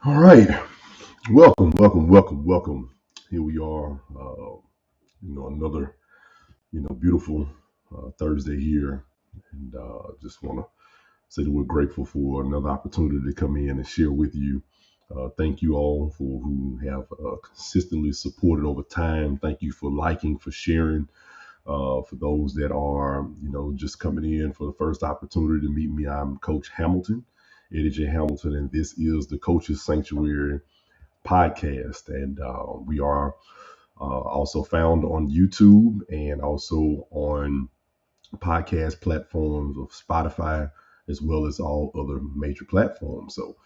All right, welcome. Here we are. Another beautiful Thursday here, and just want to say that we're grateful for another opportunity to come in and share with you. Thank you all for who have consistently supported over time. Thank you for liking, for sharing. For those that are just coming in for the first opportunity to meet me, I'm Coach Hamilton, Eddie J. Hamilton, and this is the Coaches Sanctuary podcast. And we are also found on YouTube and also on podcast platforms of Spotify, as well as all other major platforms. So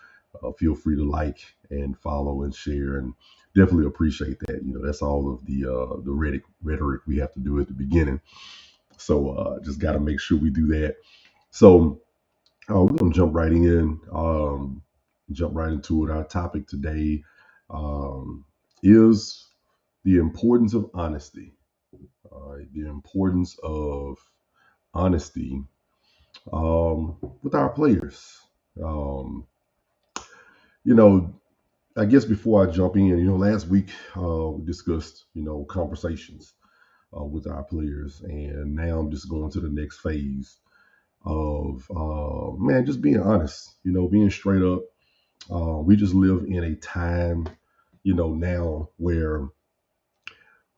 feel free to like and follow and share, and definitely appreciate that. That's all of the rhetoric we have to do at the beginning. So just got to make sure we do that. So we're gonna jump right into it. Our topic today is the importance of honesty. The importance of honesty with our players. Um, you know, I guess before I jump in, last week we discussed, conversations with our players, and now I'm just going to the next phase of man, just being honest. Being straight up. We just live in a time, now where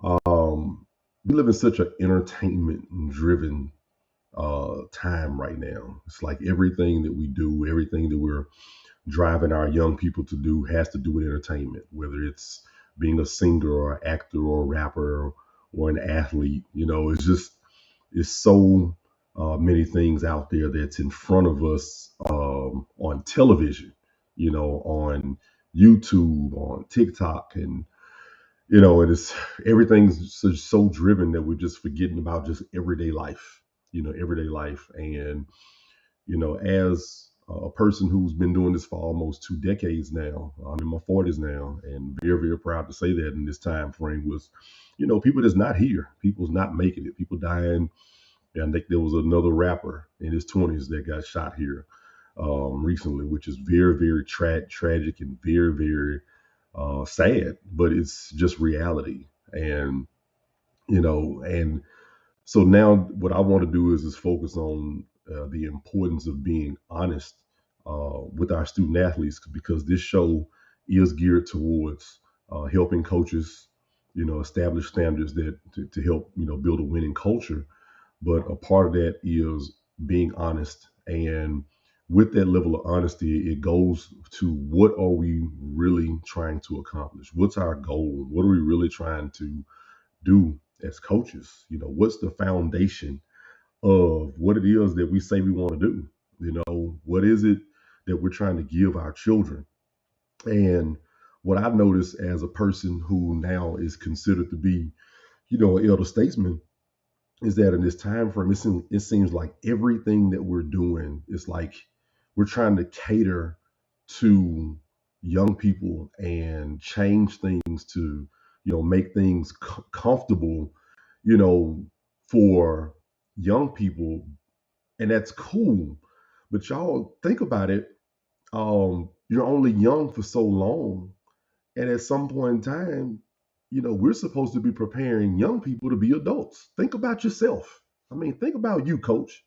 we live in such an entertainment driven time right now. It's like everything that we do, everything that we're driving our young people to do has to do with entertainment, whether it's being a singer or actor or rapper or an athlete. It's so many things out there that's in front of us on television, on YouTube, on TikTok, and and it's everything's so driven that we're just forgetting about just everyday life, everyday life. And as a person who's been doing this for almost 2 decades now, I'm in my 40s now, and very, very proud to say that in this time frame was, people that's not here, people's not making it, people dying. And I think there was another rapper in his 20s that got shot here recently, which is very, very tragic and very, very sad, but it's just reality. And and so now what I want to do is focus on the importance of being honest with our student athletes, because this show is geared towards helping coaches, establish standards to help build a winning culture. But a part of that is being honest. And with that level of honesty, it goes to what are we really trying to accomplish? What's our goal? What are we really trying to do as coaches? What's the foundation of what it is that we say we want to do? What is it that we're trying to give our children? And what I've noticed as a person who now is considered to be, an elder statesman, is that in this time frame, it seems like everything that we're doing is like we're trying to cater to young people and change things to, make things comfortable, you know, for young people, and that's cool. But y'all think about it. You're only young for so long, and at some point in time, we're supposed to be preparing young people to be adults. Think about yourself. I mean, think about you, coach,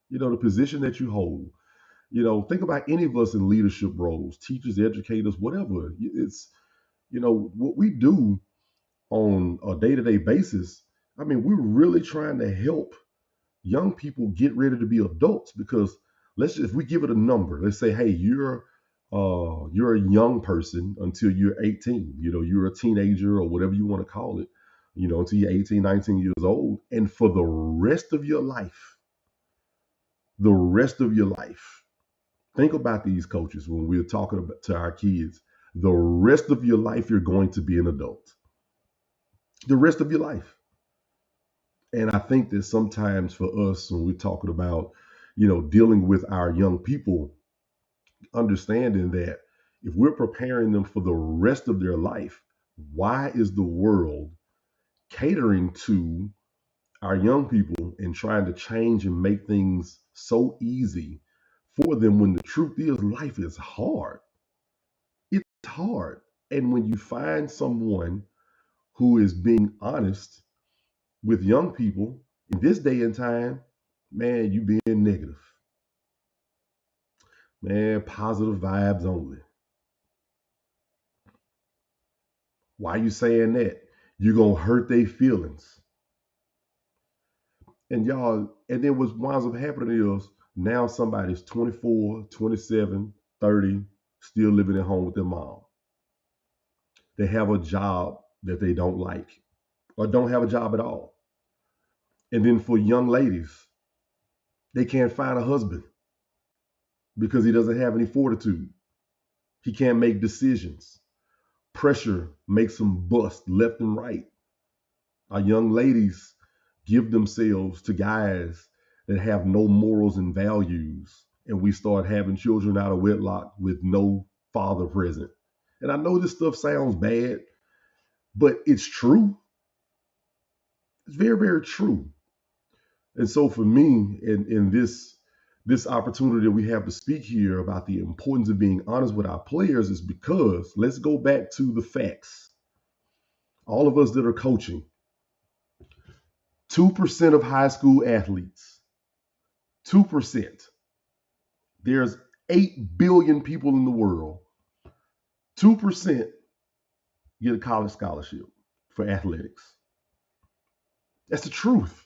the position that you hold. Think about any of us in leadership roles, teachers, educators, whatever. It's, what we do on a day to day basis. I mean, we're really trying to help young people get ready to be adults, because if we give it a number, let's say, hey, you're a young person until you're 18. You're a teenager or whatever you want to call it, until you're 18, 19 years old. And for the rest of your life, think about these coaches when we're talking about to our kids. The rest of your life, you're going to be an adult. The rest of your life. And I think that sometimes for us, when we're talking about, dealing with our young people, understanding that if we're preparing them for the rest of their life, why is the world catering to our young people and trying to change and make things so easy for them when the truth is life is hard? hard. And when you find someone who is being honest with young people in this day and time, man, you being negative. Man, positive vibes only. Why you saying that? You're gonna hurt their feelings. And y'all, and then what winds up happening is now somebody's 24, 27, 30, still living at home with their mom. They have a job that they don't like or don't have a job at all. And then for young ladies, they can't find a husband because he doesn't have any fortitude. He can't make decisions. Pressure makes them bust left and right. Our young ladies give themselves to guys that have no morals and values, and we start having children out of wedlock with no father present. And I know this stuff sounds bad, but it's true. It's very, very true. And so for me, in this opportunity that we have to speak here about the importance of being honest with our players is because let's go back to the facts. All of us that are coaching, 2% of high school athletes, 2%. There's 8 billion people in the world. 2% get a college scholarship for athletics. That's the truth.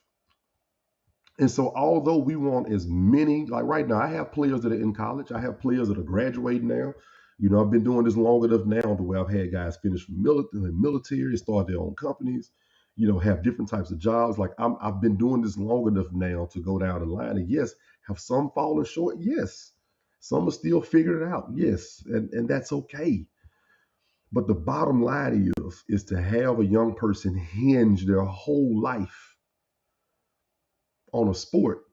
And so, although we want as many, like right now, I have players that are in college. I have players that are graduating now. You know, I've been doing this long enough now to where I've had guys finish from military, start their own companies, you know, have different types of jobs. Like I've been doing this long enough now to go down the line. And yes, have some fallen short? Yes. Some are still figuring it out. Yes. And that's okay. But the bottom line is to have a young person hinge their whole life on a sport,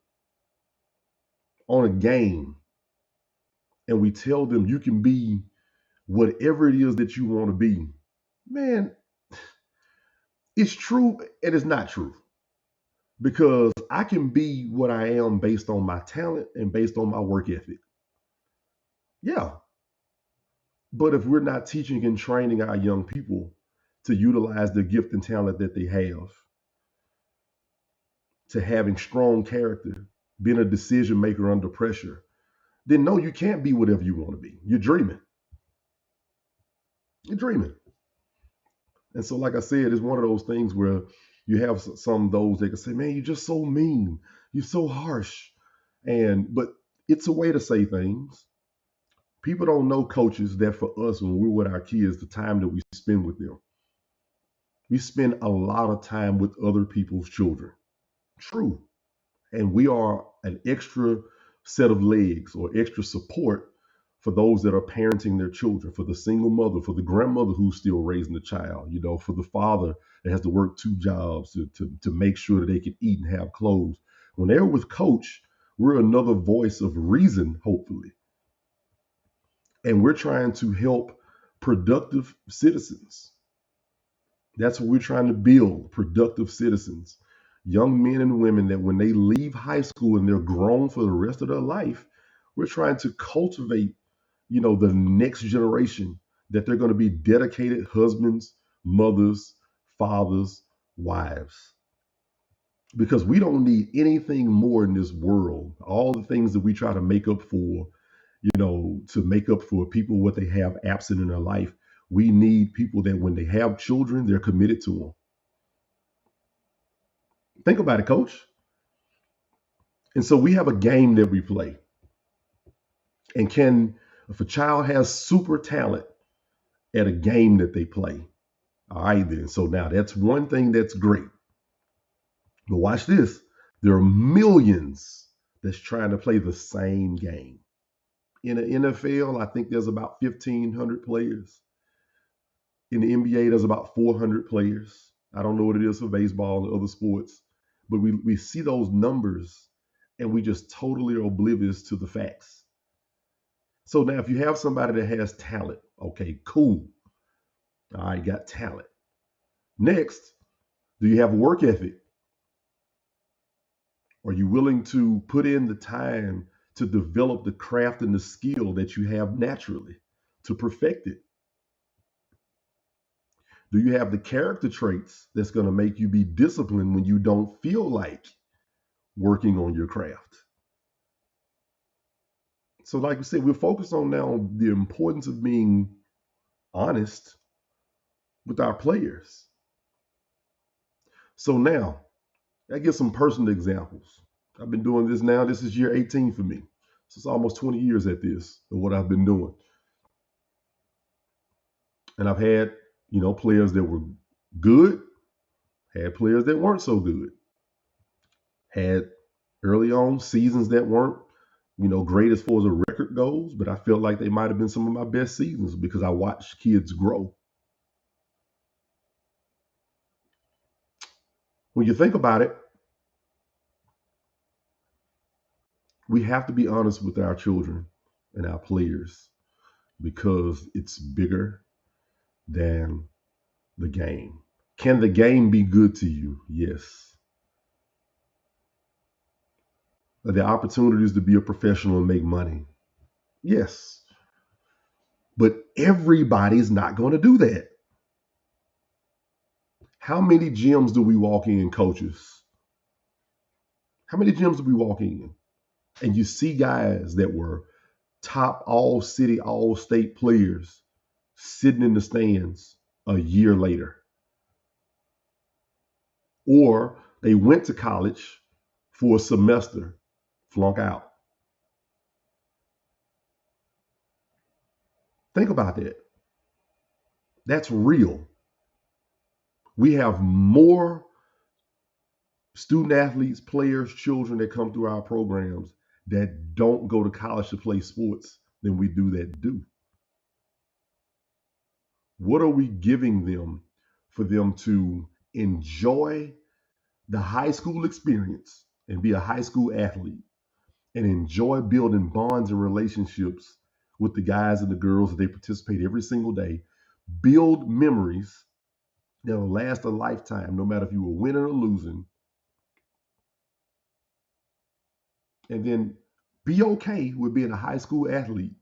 on a game, and we tell them you can be whatever it is that you want to be, man, it's true and it's not true because I can be what I am based on my talent and based on my work ethic. Yeah. But if we're not teaching and training our young people to utilize the gift and talent that they have, to having strong character, being a decision maker under pressure, then no, you can't be whatever you want to be. You're dreaming. You're dreaming. And so, like I said, it's one of those things where you have some of those that can say, "Man, you're just so mean. You're so harsh." But it's a way to say things. People don't know coaches that for us when we're with our kids, the time that we spend with them, we spend a lot of time with other people's children. True. And we are an extra set of legs or extra support for those that are parenting their children, for the single mother, for the grandmother who's still raising the child, you know, for the father that has to work two jobs to make sure that they can eat and have clothes. When they're with coach, we're another voice of reason, hopefully. And we're trying to help productive citizens. That's what we're trying to build, productive citizens, young men and women that when they leave high school and they're grown for the rest of their life, we're trying to cultivate, you know, the next generation that they're going to be dedicated husbands, mothers, fathers, wives. Because we don't need anything more in this world. All the things that we try to make up for, you know, to make up for people what they have absent in their life. We need people that when they have children, they're committed to them. Think about it, coach. And so we have a game that we play. And if a child has super talent at a game that they play, all right, then. So now that's one thing that's great. But watch this. There are millions that's trying to play the same game. In the NFL, I think there's about 1,500 players. In the NBA, there's about 400 players. I don't know what it is for baseball and other sports, but we see those numbers and we just totally are oblivious to the facts. So now, if you have somebody that has talent, okay, cool. All right, got talent. Next, do you have work ethic? Are you willing to put in the time to develop the craft and the skill that you have naturally to perfect it? Do you have the character traits that's going to make you be disciplined when you don't feel like working on your craft? So, like we said, we're focused on now the importance of being honest with our players. So now, I give some personal examples. I've been doing this now. This is year 18 for me. So it's almost 20 years at this of what I've been doing. And I've had, players that were good, had players that weren't so good, had early on seasons that weren't, great as far as a record goes, but I felt like they might have been some of my best seasons because I watched kids grow. When you think about it, we have to be honest with our children and our players because it's bigger than the game. Can the game be good to you? Yes. Are there opportunities to be a professional and make money? Yes. But everybody's not going to do that. How many gyms do we walk in, coaches? How many gyms do we walk in? And you see guys that were top all city, all state players sitting in the stands a year later. Or they went to college for a semester, flunk out. Think about that. That's real. We have more student athletes, players, children that come through our programs that don't go to college to play sports than we do that do. What are we giving them for them to enjoy the high school experience and be a high school athlete and enjoy building bonds and relationships with the guys and the girls that they participate every single day, build memories that'll last a lifetime, no matter if you were winning or losing, and then be okay with being a high school athlete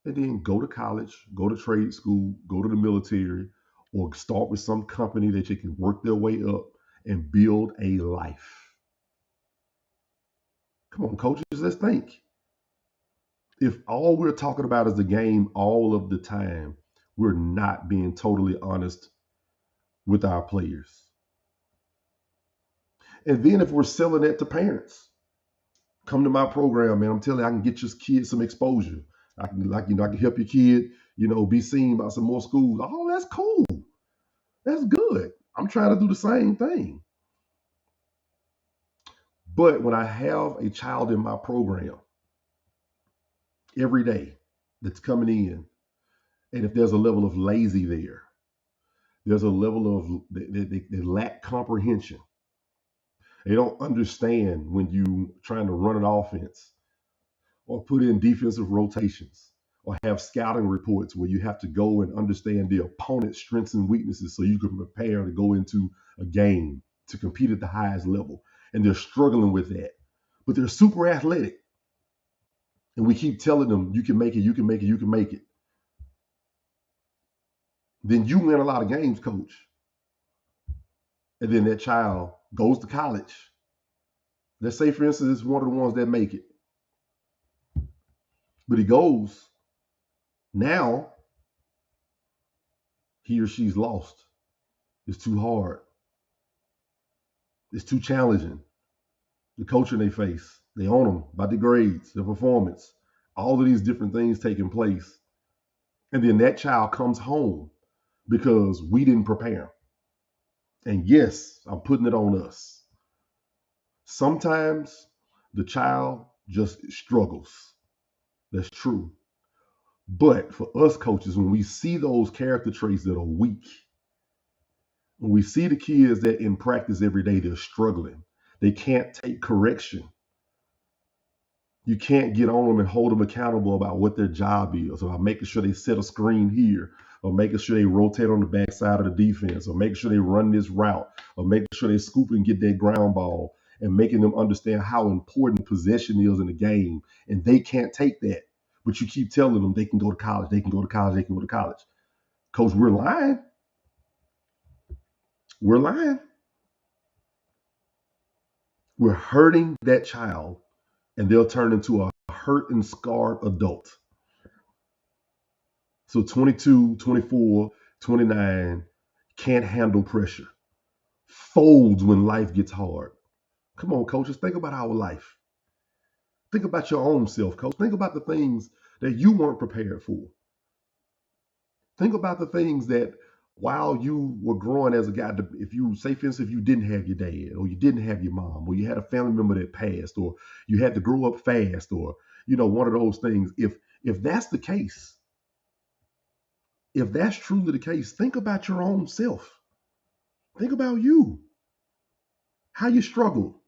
and then go to college, go to trade school, go to the military, or start with some company that you can work their way up and build a life. Come on, coaches, let's think. If all we're talking about is the game all of the time, we're not being totally honest with our players. And then if we're selling that to parents, come to my program, man. I'm telling you, I can get your kid some exposure. I can, I can help your kid, be seen by some more schools. Oh, that's cool. That's good. I'm trying to do the same thing. But when I have a child in my program every day that's coming in, and if there's a level of lazy there's a level of they lack comprehension. They don't understand when you trying to run an offense or put in defensive rotations or have scouting reports where you have to go and understand the opponent's strengths and weaknesses so you can prepare to go into a game to compete at the highest level. And they're struggling with that. But they're super athletic. And we keep telling them, you can make it, you can make it, you can make it. Then you win a lot of games, coach. And then that child goes to college. Let's say, for instance, it's one of the ones that make it. But he goes, now he or she's lost. It's too hard. It's too challenging. The culture they face, they own them by the grades, their performance, all of these different things taking place. And then that child comes home because we didn't prepare. And yes, I'm putting it on us. Sometimes the child just struggles. That's true. But for us coaches, when we see those character traits that are weak, when we see the kids that in practice every day, they're struggling, they can't take correction. You can't get on them and hold them accountable about what their job is, about making sure they set a screen here, or making sure they rotate on the backside of the defense, or making sure they run this route, or making sure they scoop and get that ground ball, and making them understand how important possession is in the game. And they can't take that. But you keep telling them they can go to college, they can go to college, they can go to college. Coach, we're lying. We're lying. We're hurting that child, and they'll turn into a hurt and scarred adult. So 22, 24, 29 can't handle pressure, folds when life gets hard. Come on, coaches, think about our life. Think about your own self, coach. Think about the things that you weren't prepared for. Think about the things that while you were growing as a guy, if you say, for instance, if you didn't have your dad, or you didn't have your mom, or you had a family member that passed, or you had to grow up fast, or one of those things. If that's the case, if that's truly the case, think about your own self. Think about you, how you struggle.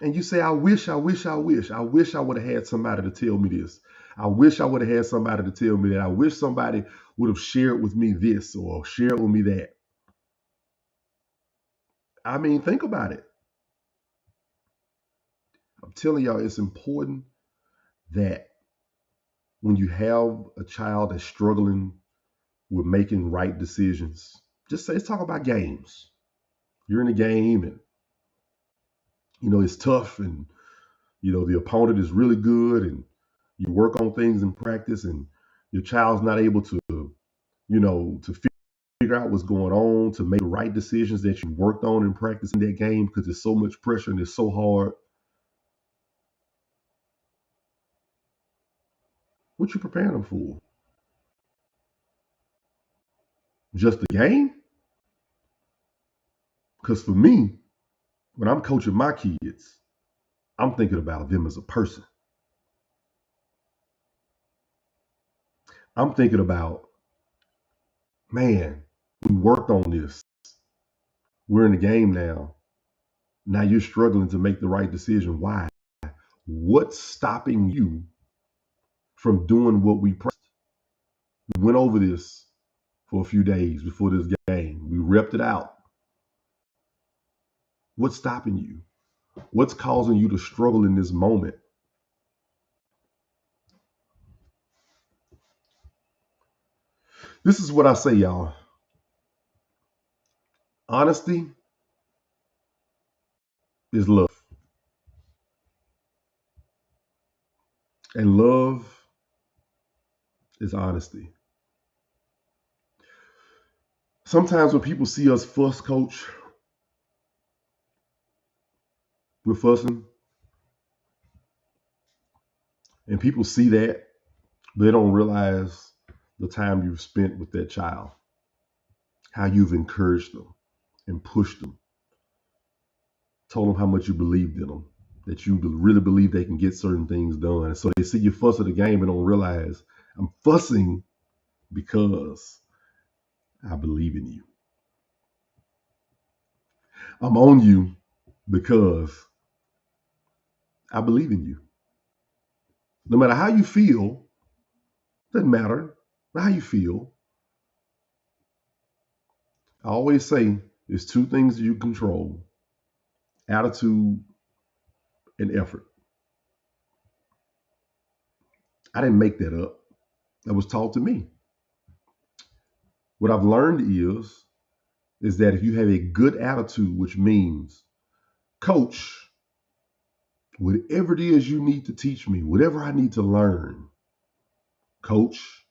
And you say, I wish, I wish, I wish. I wish I would have had somebody to tell me this. I wish I would have had somebody to tell me that. I wish somebody would have shared with me this or shared with me that. I mean, think about it. I'm telling y'all, it's important that when you have a child that's struggling with making right decisions, just say, let's talk about games. You're in a game and, it's tough and, the opponent is really good and you work on things in practice and your child's not able to, to figure out what's going on, to make the right decisions that you worked on in practice in that game because there's so much pressure and it's so hard. What you preparing them for? Just the game? Because for me, when I'm coaching my kids, I'm thinking about them as a person. I'm thinking about, man, we worked on this. We're in the game now. Now you're struggling to make the right decision. Why? What's stopping you from doing what we practiced? We went over this for a few days before this game. We repped it out. What's stopping you? What's causing you to struggle in this moment? This is what I say, y'all. Honesty is love. And love is honesty. Sometimes when people see us fuss, coach, we're fussing, and people see that, they don't realize the time you've spent with that child, how you've encouraged them and pushed them, told them how much you believed in them, that you really believe they can get certain things done. And so they see you fuss at the game and don't realize I'm fussing because I believe in you. I'm on you because I believe in you. No matter how you feel, doesn't matter how you feel. I always say there's two things you control: attitude and effort. I didn't make that up. That was taught to me. What I've learned is that if you have a good attitude, which means, coach, whatever it is you need to teach me, whatever I need to learn, coach,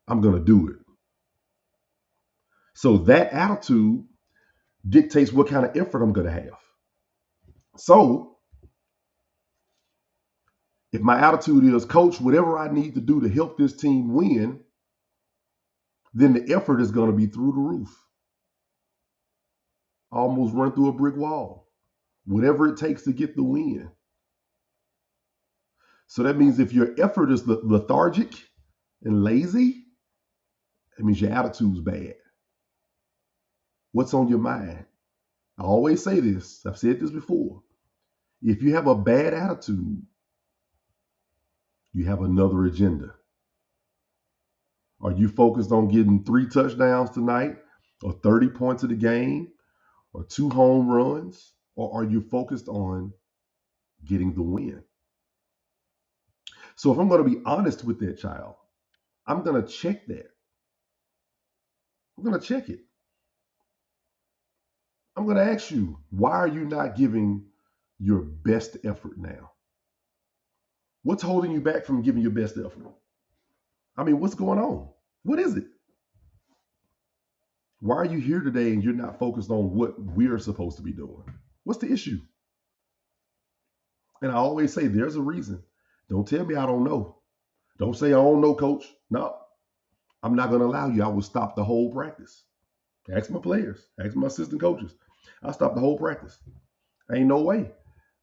I'm going to do it. So that attitude dictates what kind of effort I'm going to have. So if my attitude is, coach, whatever I need to do to help this team win, then the effort is going to be through the roof. Almost run through a brick wall. Whatever it takes to get the win. So that means if your effort is lethargic and lazy, it means your attitude's bad. What's on your mind? I always say this. I've said this before. If you have a bad attitude, you have another agenda. Are you focused on getting 3 touchdowns tonight, or 30 points of the game, or 2 home runs? Or are you focused on getting the win? So if I'm going to be honest with that child, I'm going to check that. I'm going to check it. I'm going to ask you, why are you not giving your best effort now? What's holding you back from giving your best effort? I mean, what's going on? What is it? Why are you here today and you're not focused on what we're supposed to be doing? What's the issue? And I always say there's a reason. Don't tell me I don't know. Don't say I don't know, coach. No, I'm not going to allow you. I will stop the whole practice. Ask my players, ask my assistant coaches. I'll stop the whole practice. Ain't no way.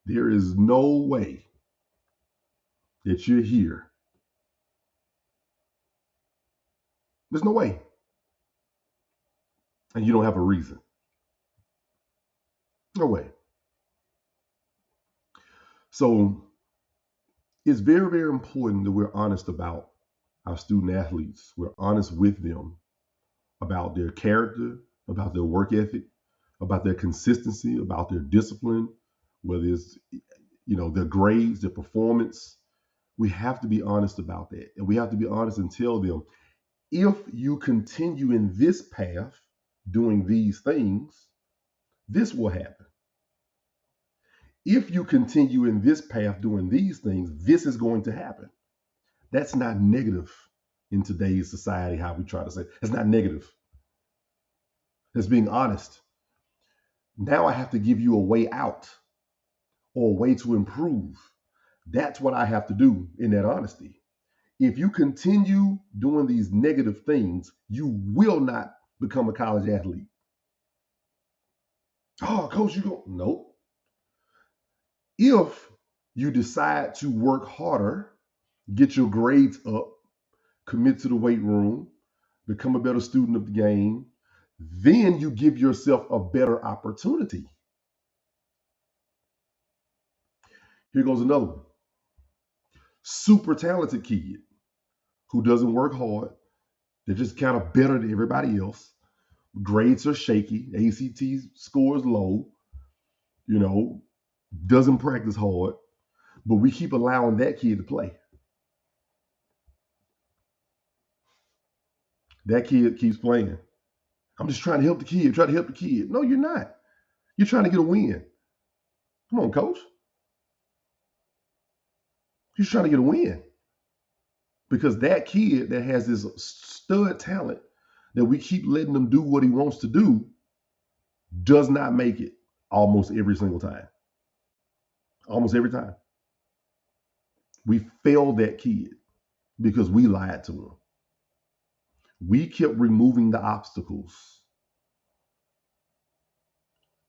There is no way that you're here. There's no way. And you don't have a reason. No way. So it's very, very important that we're honest about our student athletes. We're honest with them about their character, about their work ethic, about their consistency, about their discipline, whether it's their grades, their performance. We have to be honest about that. And we have to be honest and tell them, if you continue in this path doing these things, this will happen. If you continue in this path doing these things, this is going to happen. That's not negative in today's society, how we try to say. It's not negative. It's being honest. Now I have to give you a way out or a way to improve. That's what I have to do in that honesty. If you continue doing these negative things, you will not become a college athlete. Oh, coach, you go. Nope. If you decide to work harder, get your grades up, commit to the weight room, become a better student of the game, then you give yourself a better opportunity. Here goes another one. Super talented kid who doesn't work hard. They're just kind of better than everybody else. Grades are shaky. ACT scores low. Doesn't practice hard. But we keep allowing that kid to play. That kid keeps playing. I'm just trying to help the kid. Try to help the kid. No, you're not. You're trying to get a win. Come on, coach. You're trying to get a win. Because that kid that has this stud talent that we keep letting him do what he wants to do does not make it almost every single time. Almost every time. We failed that kid because we lied to him. We kept removing the obstacles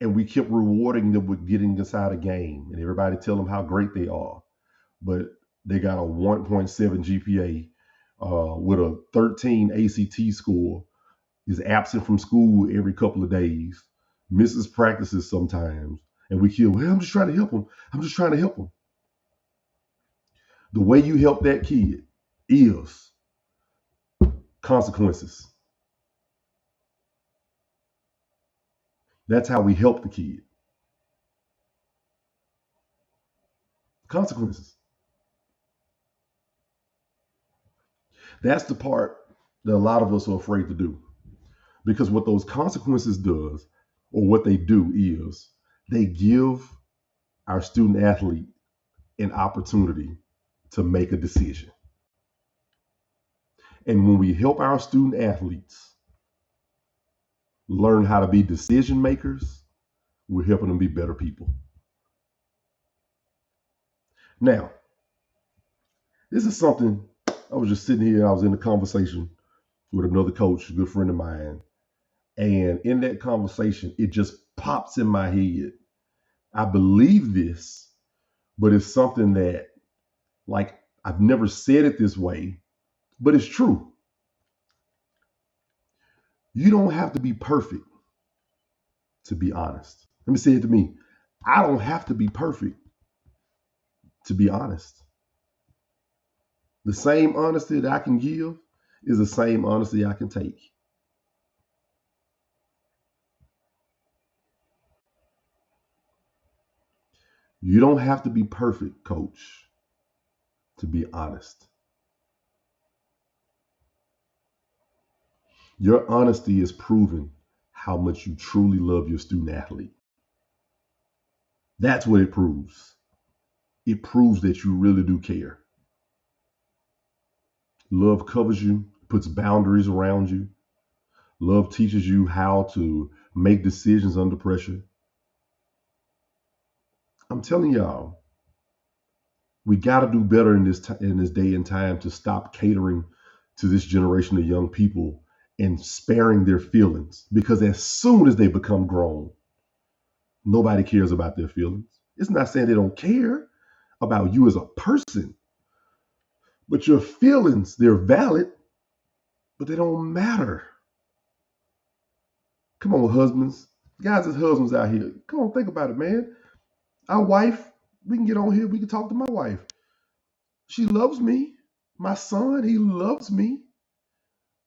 and we kept rewarding them with getting inside a game and everybody tell them how great they are. But they got a 1.7 GPA with a 13 ACT score, is absent from school every couple of days, misses practices sometimes. And we keep, well, I'm just trying to help him. I'm just trying to help him. The way you help that kid is consequences. That's how we help the kid. Consequences. That's the part that a lot of us are afraid to do. Because what those consequences does, or what they do is, they give our student athlete an opportunity to make a decision. And when we help our student athletes learn how to be decision makers, we're helping them be better people. Now, this is something, I was just sitting here, I was in a conversation with another coach, a good friend of mine. And in that conversation, it just pops in my head. I believe this, but it's something that, like, I've never said it this way, but it's true. You don't have to be perfect to be honest. Let me say it to me. I don't have to be perfect to be honest. The same honesty that I can give is the same honesty I can take. You don't have to be perfect, coach, to be honest. Your honesty is proving how much you truly love your student athlete. That's what it proves. It proves that you really do care. Love covers you, puts boundaries around you. Love teaches you how to make decisions under pressure. I'm telling y'all, we got to do better in this day and time to stop catering to this generation of young people and sparing their feelings, because as soon as they become grown, nobody cares about their feelings. It's not saying they don't care about you as a person, but your feelings, they're valid, but they don't matter. Come on, husbands. Guys as husbands out here. Come on, think about it, man. Our wife, we can get on here, we can talk to my wife. She loves me. My son, he loves me.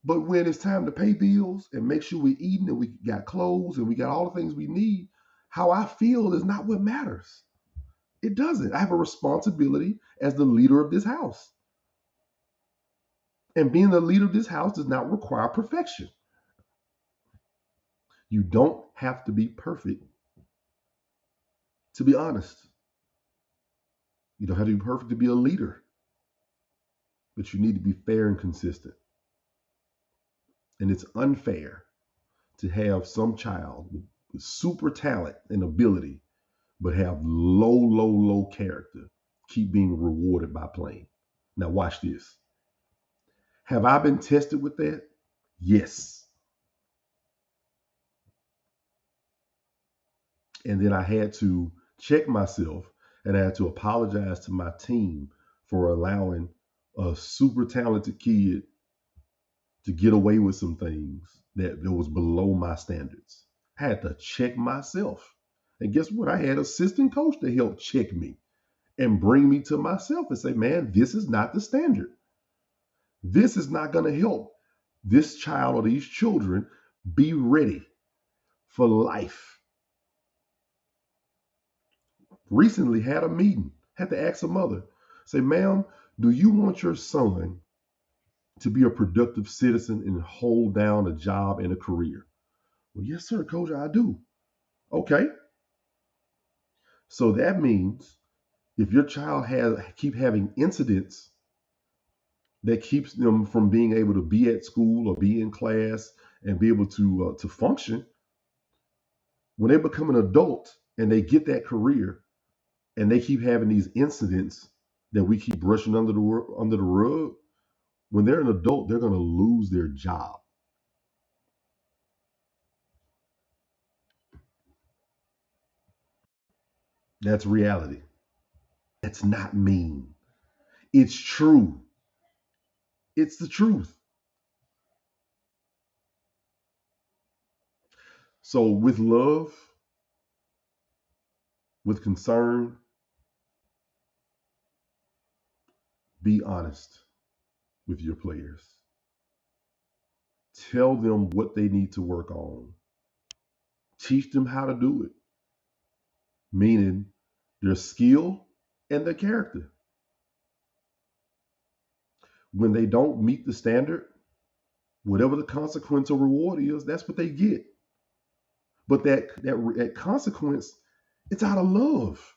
But when it's time to pay bills and make sure we're eating and we got clothes and we got all the things we need, how I feel is not what matters. It doesn't. I have a responsibility as the leader of this house. And being the leader of this house does not require perfection. You don't have to be perfect to be honest. You don't have to be perfect to be a leader, but you need to be fair and consistent. And it's unfair to have some child with super talent and ability, but have low character, keep being rewarded by playing. Now, watch this. Have I been tested with that? Yes. And then I had to check myself and I had to apologize to my team for allowing a super talented kid to get away with some things that was below my standards. I had to check myself. And guess what? I had an assistant coach to help check me and bring me to myself and say, man, this is not the standard. This is not going to help this child or these children be ready for life. Recently had a meeting, had to ask a mother, say, ma'am, do you want your son to be a productive citizen and hold down a job and a career? Well, yes, sir, coach, I do. Okay. So that means if your child has keep having incidents that keeps them from being able to be at school or be in class and be able to function, when they become an adult and they get that career and they keep having these incidents that we keep brushing under the rug, when they're an adult, they're going to lose their job. That's reality. That's not mean. It's true. It's the truth. So with love, with concern, be honest with your players. Tell them what they need to work on. Teach them how to do it, meaning their skill and their character. When they don't meet the standard, whatever the consequence or reward is, that's what they get. But that consequence, it's out of love.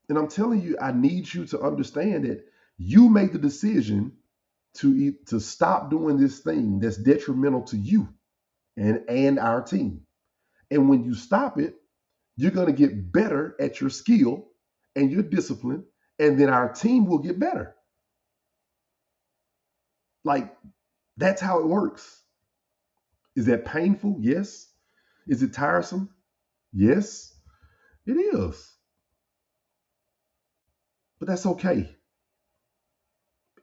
And I'm telling you, I need you to understand that you make the decision to stop doing this thing that's detrimental to you and our team. And when you stop it, you're going to get better at your skill and your discipline, and then our team will get better. Like, that's how it works. Is that painful? Yes. Is it tiresome? Yes, it is. But that's okay.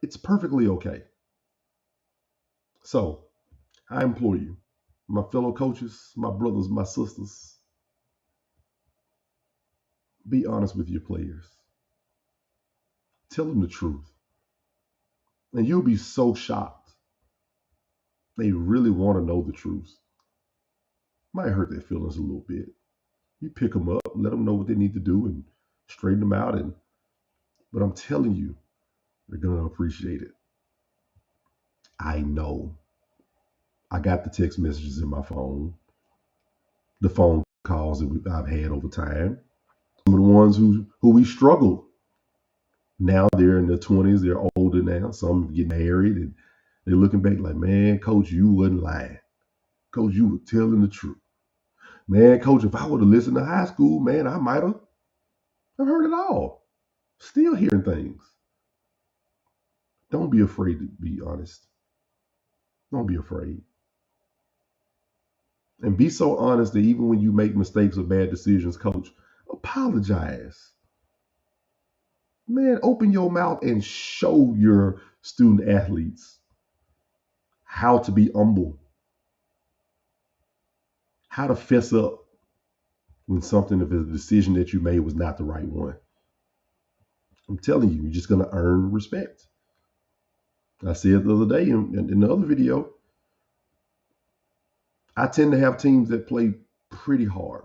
It's perfectly okay. So I implore you, my fellow coaches, my brothers, my sisters, be honest with your players. Tell them the truth. And you'll be so shocked. They really want to know the truth. Might hurt their feelings a little bit. You pick them up, let them know what they need to do, and straighten them out. But I'm telling you, they're gonna appreciate it. I know. I got the text messages in my phone, the phone calls that I've had over time. Some of the ones who we struggled. Now they're in their 20s, they're older now. Some get married and they're looking back like, man, coach, you wasn't lying. Coach, you were telling the truth. Man, coach, if I would have listened to high school, man, I might have. I've heard it all. Still hearing things. Don't be afraid to be honest. Don't be afraid. And be so honest that even when you make mistakes or bad decisions, coach, apologize. Man, open your mouth and show your student athletes how to be humble, how to fess up when something, if a decision that you made was not the right one. I'm telling you, you're just going to earn respect. I said the other day in the other video, I tend to have teams that play pretty hard.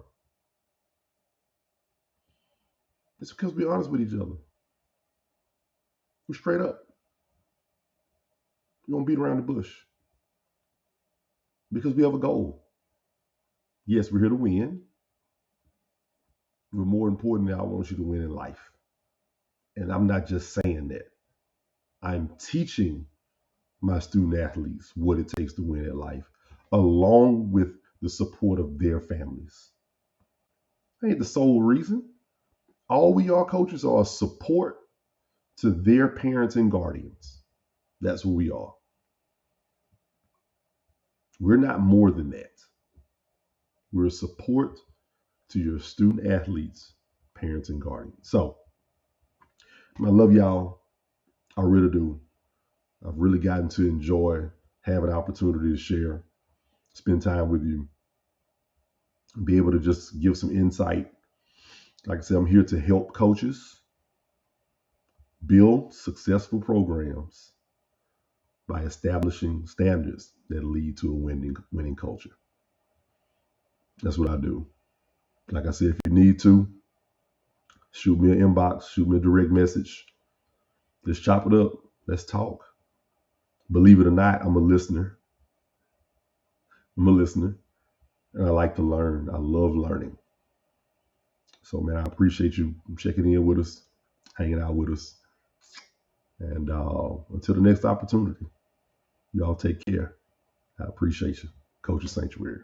It's because we're honest with each other. We're straight up. We don't beat around the bush because we have a goal. Yes, we're here to win. But more importantly, I want you to win in life. And I'm not just saying that. I'm teaching my student athletes what it takes to win at life, along with the support of their families. That ain't the sole reason. All we are, coaches, are a support to their parents and guardians. That's what we are. We're not more than that. We're a support to your student athletes, parents, and guardians. So I love y'all. I really do. I've really gotten to enjoy having an opportunity to share, spend time with you, be able to just give some insight. Like I said, I'm here to help coaches build successful programs by establishing standards that lead to a winning culture. That's what I do. Like I said, if you need to, shoot me an inbox, shoot me a direct message. Let's chop it up. Let's talk. Believe it or not, I'm a listener. And I like to learn. I love learning. So, man, I appreciate you checking in with us, hanging out with us. And until the next opportunity, y'all take care. I appreciate you. Coach's Sanctuary.